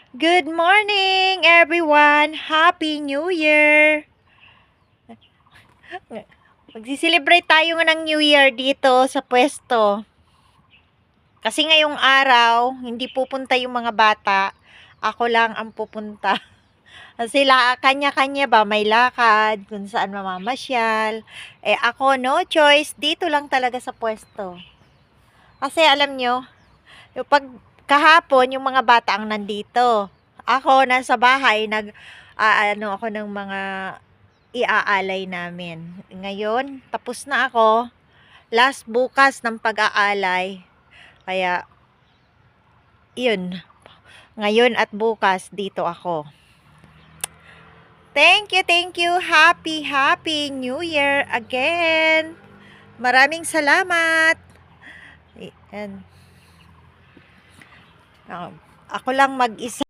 Good morning, everyone! Happy New Year! Magsiselebrate tayo ng New Year dito sa pwesto. Kasi ngayong araw, hindi pupunta yung mga bata. Ako lang ang pupunta. Sila, kanya-kanya ba, may lakad, kung saan mamamasyal. Ako, no choice, dito lang talaga sa pwesto. Kasi alam nyo, yung kahapon, yung mga bata ang nandito. Ako, nasa bahay, ako ng mga iaalay namin. Ngayon, tapos na ako. Last bukas ng pag-aalay. Kaya, yun. Ngayon at bukas, dito ako. Thank you. Happy New Year again. Maraming salamat. Ayan. Ako lang mag-isa.